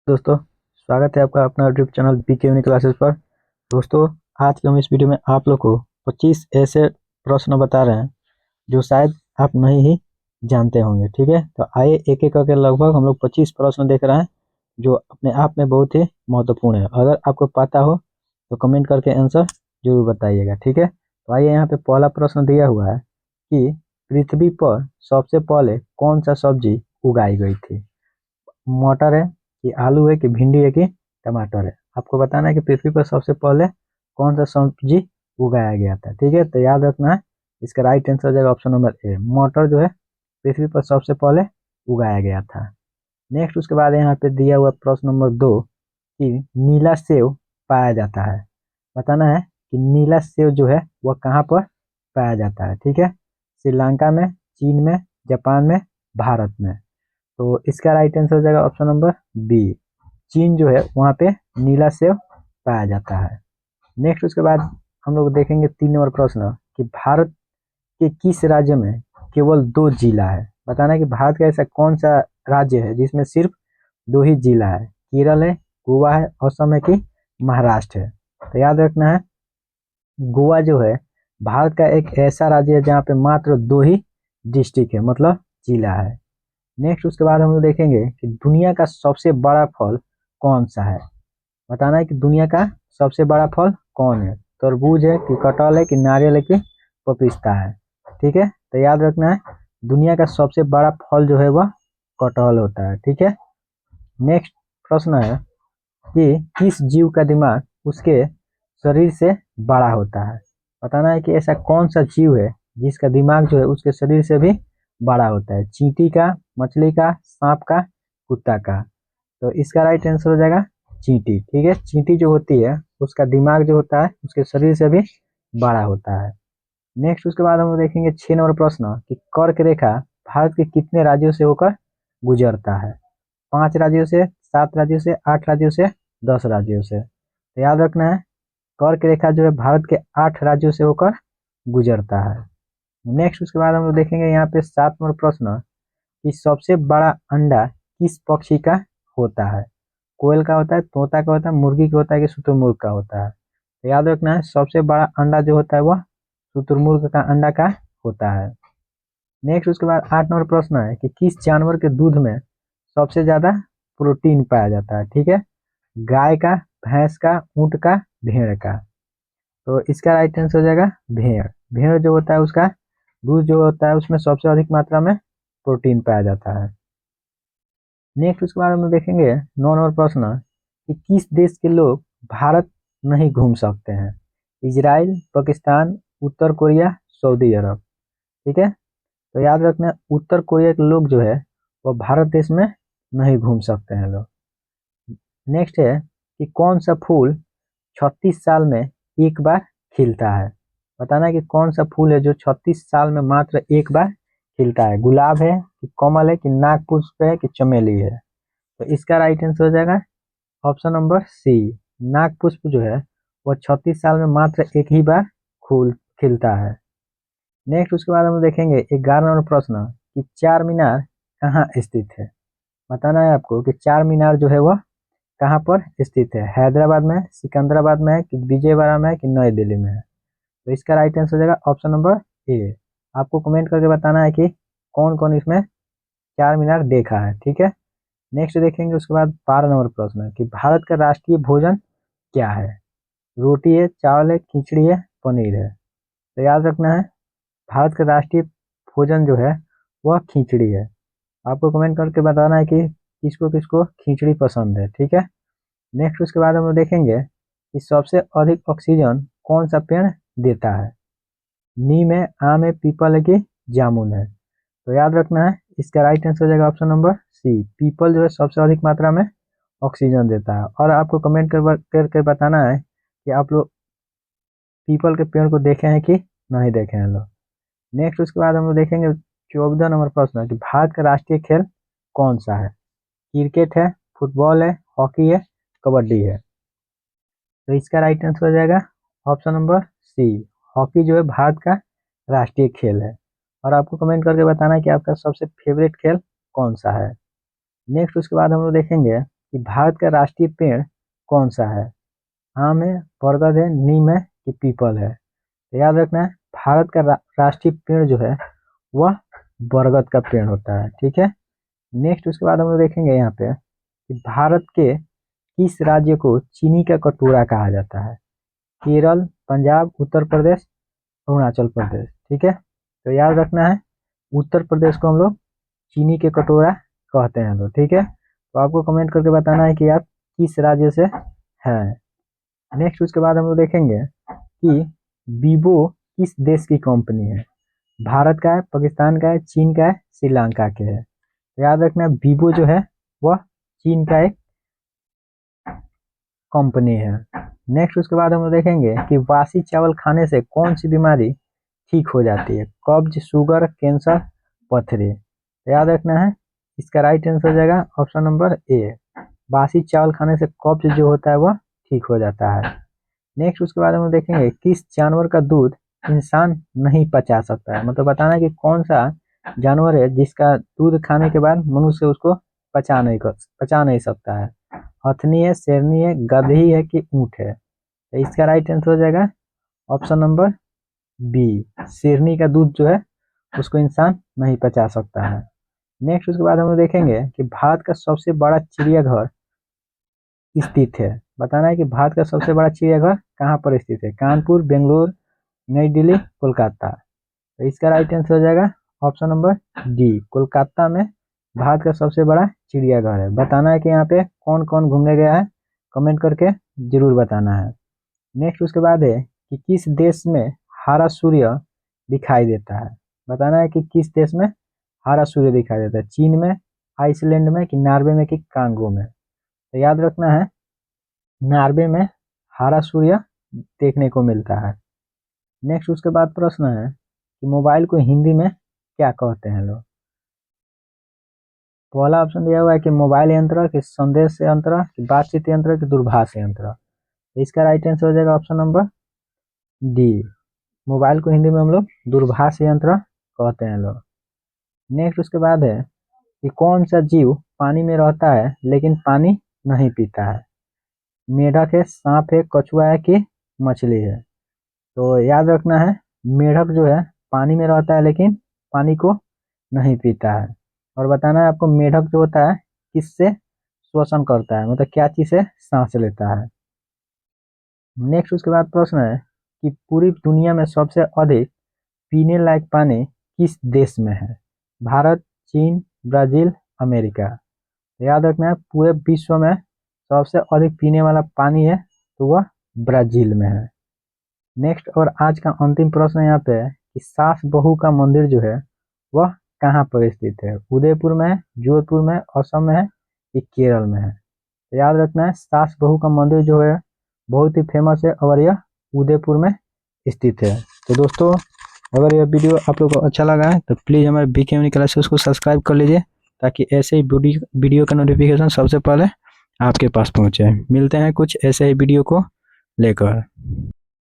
दोस्तों, स्वागत है आपका अपना YouTube channel BK uni classes पर। दोस्तों, आज के हम इस वीडियो में आप लोग को 25 ऐसे प्रश्न बता रहे हैं जो शायद आप नहीं ही जानते होंगे। ठीक है, तो आइए एक एक करके लगभग हम लोग 25 प्रश्न देख रहे हैं जो अपने आप में बहुत ही महत्वपूर्ण है। अगर आपको पता हो तो कमेंट करके आंसर जरूर बताइएगा। ठीक है, तो आइए यहाँ पे पहला प्रश्न दिया हुआ है कि पृथ्वी पर सबसे पहले कौन सा सब्जी उगाई गई थी। मटर है कि आलू है कि भिंडी है कि टमाटर है। आपको बताना है कि पृथ्वी पर सबसे पहले कौन सा सब्जी उगाया गया था। ठीक है, तो याद रखना है, इसका राइट आंसर हो जाएगा ऑप्शन नंबर ए। मटर जो है पृथ्वी पर सबसे पहले उगाया गया था। नेक्स्ट उसके बाद यहाँ पे दिया हुआ प्रश्न नंबर 2 कि नीला सेव पाया जाता है। बताना है कि नीला सेव जो है वह कहाँ पर पाया जाता है। ठीक है, श्रीलंका में, चीन में, जापान में, भारत में। तो इसका राइट आंसर हो जाएगा ऑप्शन नंबर बी। चीन जो है वहाँ पे नीला सेव पाया जाता है। नेक्स्ट उसके बाद हम लोग देखेंगे 3 नंबर प्रश्न कि भारत के किस राज्य में केवल 2 जिला है। बताना है कि भारत का ऐसा कौन सा राज्य है जिसमें सिर्फ 2 ही जिला है। केरल है, गोवा है, असम है कि महाराष्ट्र है। तो याद रखना है, गोवा जो है भारत का एक ऐसा राज्य है जहाँ पे मात्र 2 ही डिस्ट्रिक्ट है, मतलब जिला है। नेक्स्ट उसके बाद हम लोग देखेंगे कि दुनिया का सबसे बड़ा फल कौन सा है। बताना है कि दुनिया का सबसे बड़ा फल कौन है। तरबूज है कि कटहल है कि नारियल है कि पपीता है। ठीक है, तो याद रखना है, दुनिया का सबसे बड़ा फल जो है वह कटहल होता है। ठीक है, नेक्स्ट प्रश्न है कि किस जीव का दिमाग उसके शरीर से बड़ा होता है। बताना है कि ऐसा कौन सा जीव है जिसका दिमाग जो है उसके शरीर से भी बड़ा होता है। चींटी का, मछली का, सांप का, कुत्ता का। तो इसका राइट आंसर हो जाएगा चींटी। ठीक है, चींटी जो होती है उसका दिमाग जो होता है उसके शरीर से भी बड़ा होता है। नेक्स्ट उसके बाद हम लोग देखेंगे 6 नंबर प्रश्न कि कर्क रेखा भारत के कितने राज्यों से होकर गुजरता है। 5 राज्यों से, 7 राज्यों से, 8 राज्यों से, 10 राज्यों से। तो याद रखना है, कर्क रेखा जो है भारत के 8 राज्यों से होकर गुजरता है। नेक्स्ट उसके बाद हम लोग देखेंगे यहाँ पे 7 नंबर प्रश्न कि सबसे बड़ा अंडा किस पक्षी का होता है। कोयल का होता है, तोता का होता है, मुर्गी का होता है कि शुतुरमुर्ग का होता है। तो याद रखना है, सबसे बड़ा अंडा जो होता है वह शुतुरमुर्ग का अंडा का होता है। नेक्स्ट उसके बाद 8 नंबर प्रश्न है कि किस जानवर के दूध में सबसे ज्यादा प्रोटीन पाया जाता है। ठीक है, गाय का, भैंस का, ऊंट का, भेड़ का। तो इसका राइट आंसर हो जाएगा भेड़। भेड़ जो होता है उसका दूध जो होता है उसमें सबसे अधिक मात्रा में प्रोटीन पाया जाता है। नेक्स्ट उसके बाद हम लोग देखेंगे 9 नंबर प्रश्न कि किस देश के लोग भारत नहीं घूम सकते हैं। इजराइल, पाकिस्तान, उत्तर कोरिया, सऊदी अरब। ठीक है, तो याद रखना, उत्तर कोरिया के लोग जो है वो भारत देश में नहीं घूम सकते हैं लोग। नेक्स्ट है कि कौन सा फूल 36 साल में एक बार खिलता है। बताना है कि कौन सा फूल है जो 36 साल में मात्र एक बार खिलता है। गुलाब है कि कमल है कि नागपुष्प है कि चमेली है। तो इसका राइट आंसर हो जाएगा ऑप्शन नंबर सी। नागपुष्प जो है वह 36 साल में मात्र एक ही बार फूल खिलता है। नेक्स्ट उसके बाद हम देखेंगे 11 नंबर प्रश्न कि चार मीनार कहाँ स्थित है। बताना है आपको कि चार मीनार जो है वह कहाँ पर स्थित है। हैदराबाद में, सिकंदराबाद में है कि विजयवाड़ा में है कि नई दिल्ली में है। तो इसका राइट आंसर हो जाएगा ऑप्शन नंबर ए। आपको कमेंट करके बताना है कि कौन कौन इसमें चार मीनार देखा है। ठीक है, नेक्स्ट देखेंगे उसके बाद 12 नंबर प्रश्न है कि भारत का राष्ट्रीय भोजन क्या है। रोटी है, चावल है, खिचड़ी है, पनीर है। तो याद रखना है, भारत का राष्ट्रीय भोजन जो है वह खिचड़ी है। आपको कमेंट करके बताना है कि किसको किसको खिचड़ी पसंद है। ठीक है, नेक्स्ट उसके बाद हम लोग देखेंगे कि सबसे अधिक ऑक्सीजन कौन सा पेड़ देता है। नीम है, आम है, पीपल है कि जामुन है। तो याद रखना है, इसका राइट आंसर हो जाएगा ऑप्शन नंबर सी। पीपल जो है सबसे अधिक मात्रा में ऑक्सीजन देता है। और आपको कमेंट करके बताना है कि आप लोग पीपल के पेड़ को देखे हैं कि नहीं देखे हैं लोग। नेक्स्ट उसके बाद हम लोग देखेंगे 14 नंबर प्रश्न कि भारत का राष्ट्रीय खेल कौन सा है। क्रिकेट है, फुटबॉल है, हॉकी है, कबड्डी है। तो इसका राइट आंसर हो जाएगा ऑप्शन नंबर सी। हॉकी जो है भारत का राष्ट्रीय खेल है। और आपको कमेंट करके बताना है कि आपका सबसे फेवरेट खेल कौन सा है। नेक्स्ट उसके बाद हम लोग देखेंगे कि भारत का राष्ट्रीय पेड़ कौन सा है। आम है, बरगद है, नीम है कि पीपल है। तो याद रखना है भारत का राष्ट्रीय पेड़ जो है वह बरगद का पेड़ होता है। ठीक है। नेक्स्ट उसके बाद हम लोग देखेंगे यहाँ पे कि भारत के किस राज्य को चीनी का कटोरा कहा जाता है। केरल, पंजाब, उत्तर प्रदेश, अरुणाचल प्रदेश। ठीक है। तो याद रखना है उत्तर प्रदेश को हम लोग चीनी के कटोरा कहते हैं लोग। ठीक है। तो आपको कमेंट करके बताना है कि आप किस राज्य से हैं। नेक्स्ट उसके बाद हम लोग देखेंगे कि वीवो किस देश की कंपनी है। भारत का है, पाकिस्तान का है, चीन का है, श्रीलंका के है। याद रखना वीवो जो है वह चीन का एक कंपनी है। नेक्स्ट उसके बाद हम लोग देखेंगे कि बासी चावल खाने से कौन सी बीमारी ठीक हो जाती है। कब्ज, शुगर, कैंसर, पथरी। याद रखना है इसका राइट आंसर हो जाएगा ऑप्शन नंबर ए। बासी चावल खाने से कब्ज जो होता है वह ठीक हो जाता है। नेक्स्ट उसके बाद हम लोग देखेंगे किस जानवर का दूध इंसान नहीं पचा सकता है। मतलब बताना है कि कौन सा जानवर है जिसका दूध खाने के बाद मनुष्य उसको पचा नहीं सकता है। हथनी है, शेरनी है, गधे है कि ऊंट है। तो इसका राइट आंसर हो जाएगा ऑप्शन नंबर बी। शेरनी का दूध जो है उसको इंसान नहीं पचा सकता है। नेक्स्ट उसके बाद हम लोग देखेंगे कि भारत का सबसे बड़ा चिड़ियाघर स्थित है। बताना है कि भारत का सबसे बड़ा चिड़ियाघर कहाँ पर स्थित है। कानपुर, बेंगलुरु, नई दिल्ली, कोलकाता। तो इसका राइट आंसर हो जाएगा ऑप्शन नंबर डी। कोलकाता में भारत का सबसे बड़ा चिड़ियाघर है। बताना है कि यहाँ पे कौन कौन घूमने गया है, कमेंट करके जरूर बताना है। नेक्स्ट उसके बाद है कि किस देश में हरा सूर्य दिखाई देता है। बताना है कि किस देश में हरा सूर्य दिखाई देता है। चीन में, आइसलैंड में कि नॉर्वे में कि कांगो में। तो याद रखना है नॉर्वे में हरा सूर्य देखने को मिलता है। नेक्स्ट उसके बाद प्रश्न है कि मोबाइल को हिंदी में क्या कहते हैं लोग। पहला ऑप्शन दिया हुआ है कि मोबाइल यंत्र, कि संदेश यंत्र, कि बातचीत यंत्र, कि दूरभाष यंत्र। इसका राइट आंसर हो जाएगा ऑप्शन नंबर डी। मोबाइल को हिंदी में हम लोग दूरभाष यंत्र कहते हैं लोग। नेक्स्ट उसके बाद है कि कौन सा जीव पानी में रहता है लेकिन पानी नहीं पीता है। मेढक है, सांप है, कछुआ है कि मछली है। तो याद रखना है मेढक जो है पानी में रहता है लेकिन पानी को नहीं पीता है। और बताना है आपको मेढक जो होता है किससे श्वसन करता है, मतलब क्या चीज से सांस लेता है। नेक्स्ट उसके बाद प्रश्न है कि पूरी दुनिया में सबसे अधिक पीने लायक पानी किस देश में है। भारत, चीन, ब्राजील, अमेरिका। याद रखना है पूरे विश्व में सबसे अधिक पीने वाला पानी है तो वह ब्राजील में है। नेक्स्ट और आज का अंतिम प्रश्न यहाँ पे है कि सास बहू का मंदिर जो है वह कहाँ पर स्थित है। उदयपुर में है, जोधपुर में, असम में है कि केरल में है। तो याद रखना है सास बहू का मंदिर जो है बहुत ही फेमस है और यह उदयपुर में स्थित है। तो दोस्तों अगर यह वीडियो आप लोग को अच्छा लगा है तो प्लीज़ हमारे बीके यूनिक क्लासेस को सब्सक्राइब कर लीजिए ताकि ऐसे ही वीडियो का नोटिफिकेशन सबसे पहले आपके पास पहुंचे। मिलते हैं कुछ ऐसे ही वीडियो को लेकर।